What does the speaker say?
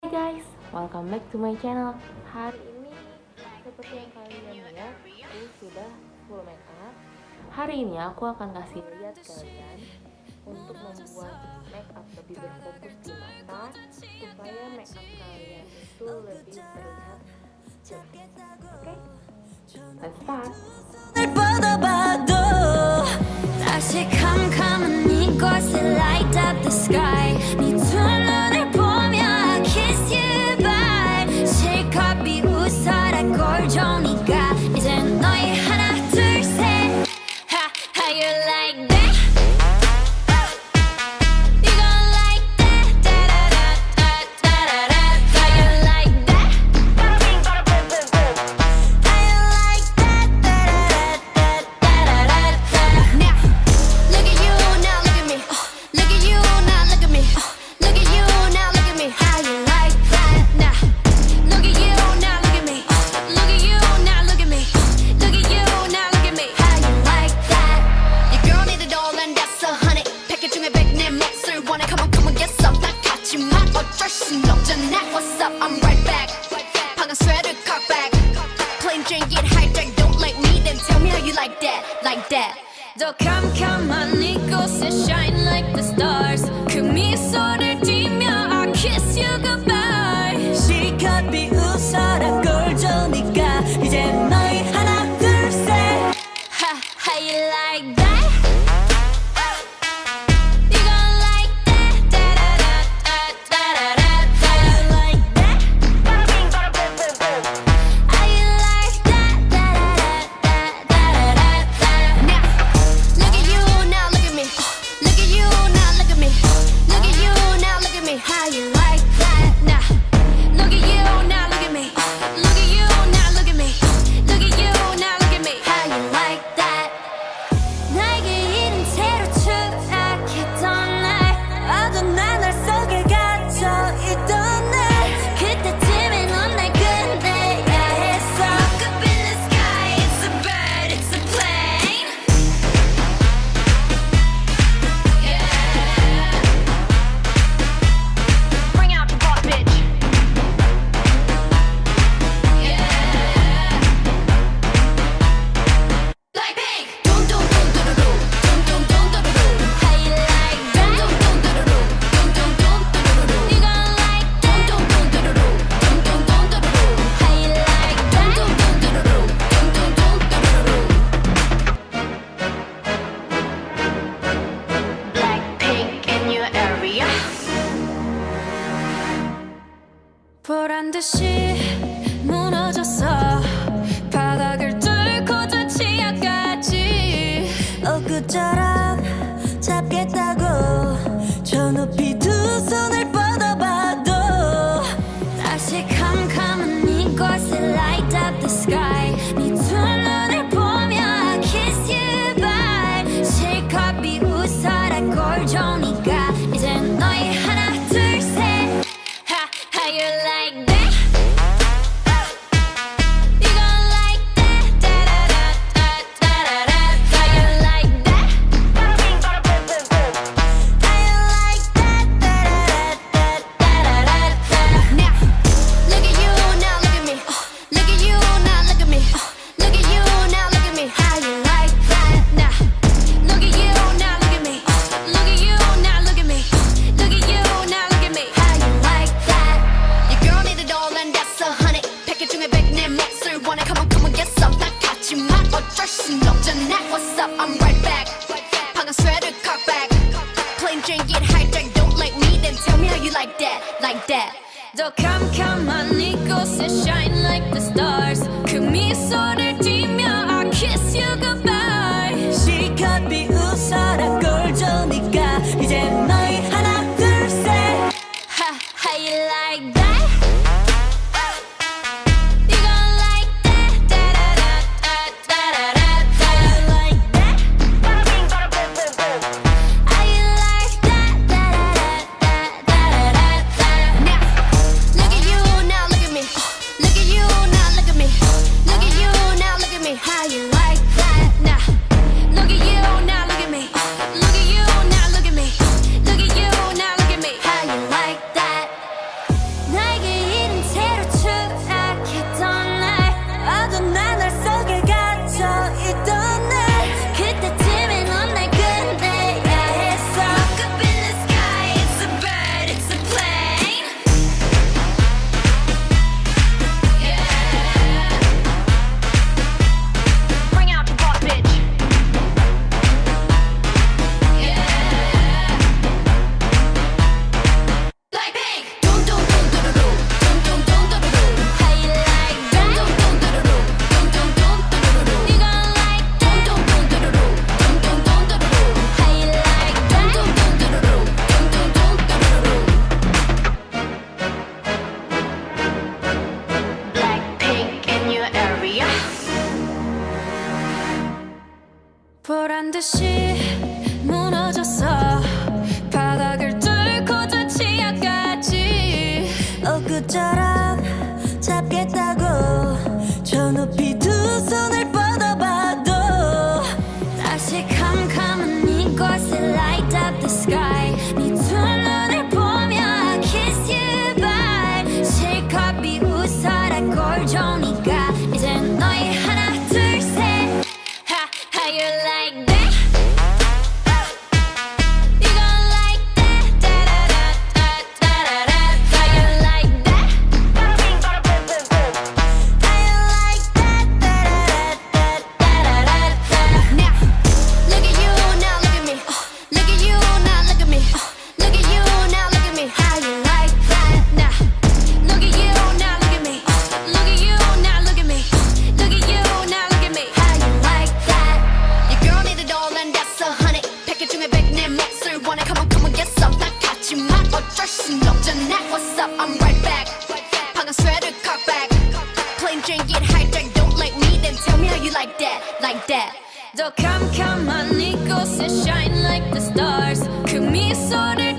Hai guys, welcome back to my channel. Hari ini seperti yang kalian lihat, aku sudah full makeup. Hari ini aku akan kasih lihat kalian untuk membuat makeup lebih berfokus di mata, supaya makeup kalian itu lebih terlihat jernih. Oke, let's start. 더 캄캄한 이곳에 shine like the stars. 그 미소를 띠며 I kiss you goodbye. 시간 비웃어라 꼴 좋으니까 이제 너희 하나 둘 셋. How you like that? 보란 듯이 무너졌어. 바닥을 뚫고 저 지하까지 엊그처럼 잡겠다고 저 높이 두 손을 뻗어봐도 다시 캄캄한 이곳에 light up the sky. 네 두 눈을 보며 I kiss you bye. 실컷 비웃어라 꼴 좋으니까 이제 너희 하나 둘 셋. How you like that? You gon' like that? Da da da da da da. How you like that? How you like that? Da da da da da. Now look at you, now look at me. Look at you, now look at me. Look at you, now look at me. How you like that? Now look at you, now look at me. Look at you, now look at me. Look at you, now look at me. How you like that? Girl need it all and that's 100. 패킷 중에 100 내 몫을 원해. Come on get some. 다 같지만 어쩔 순 없잖아. What's up? I'm right back. 방금 sweater cock back. Plain Jane get hijacked. Don't like me then tell me how you like that. Like that. 더 캄캄한 이곳에 shine like the stars. 그 미소를 띠며 I kiss you goodbye. 시간 비웃어라 꼴 좋으니까 이제 너희 하나 둘 셋. How you like that? How you like that? Now 듯이 무너졌어 바닥을 뚫고 저 치아까지 엊그처럼 잡겠다고 저 높이 두 손을 뻗어봐도 다시 캄캄한 이곳에 light up the sky 네 두 눈을 보며 I kiss you bye 실컷 비웃어라 꼴좋으니까 이제 너희 하나 둘셋 How you like that? You gon' like that? Da-da-da-da-da-da-da. How you like that? How you like that? Da-da-da-da-da-da-da. Now, look at you, now look at me. Look at you, now look at me. Look at you, now look at me. How you like that? Now, look at you, now look at me. Look at you, now look at me. Look at you, now look at me. How you like that? Your girl need it all and that's a honey. 패킷 중에 100내 몫을 원해. Come on, get some. 난 같지만 어쩔 순 없잖아. What's up? I'm right back. 방금 sweater cut back. Plain Jane get hijacked. Don't like me, then tell me how you like that. Like that. 더 캄캄한 이곳에 shine like the stars. 그 미소를